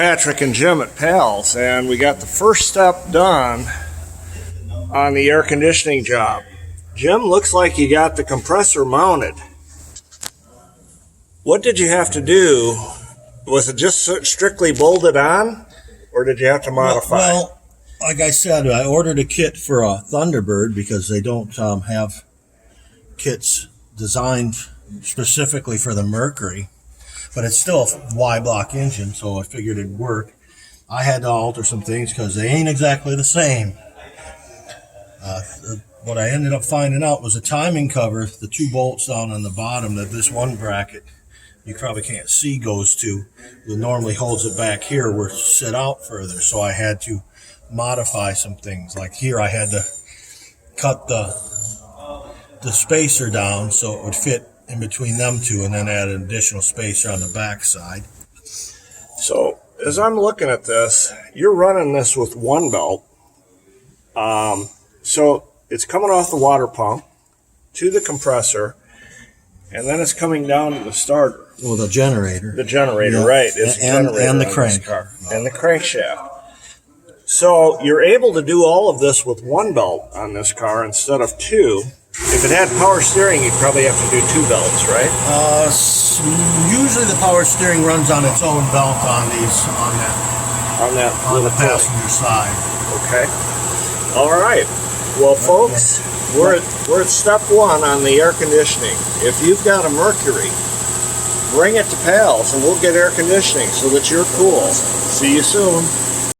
Patrick and Jim at Pals, and we got the first step done on the air conditioning job. Jim, looks like you got the compressor mounted. What did you have to do? Was it just strictly bolted on, or did you have to modify? Well, like I said, I ordered a kit for a Thunderbird because they don't have kits designed specifically for the Mercury, but it's still a Y-block engine, so I figured it'd work. I had to alter some things because they ain't exactly the same. What I ended up finding out was a timing cover, the two bolts down on the bottom that this one bracket, you probably can't see, goes to, that normally holds it back here, were set out further, so I had to modify some things. Like here I had to cut the spacer down so it would fit in between them two, and then add an additional spacer on the back side. So as I'm looking at this, you're running this with one belt. So it's coming off the water pump to the compressor, and then it's coming down to the starter. Well, the generator. The generator, yeah. Right. It's and the crank. And the crankshaft. So you're able to do all of this with one belt on this car instead of two. If it had power steering, you'd probably have to do two belts, right? Usually the power steering runs on its own belt on the passenger side. Okay. All right. Well, folks, we're at step one on the air conditioning. If you've got a Mercury, bring it to Pals and we'll get air conditioning so that you're cool. See you soon.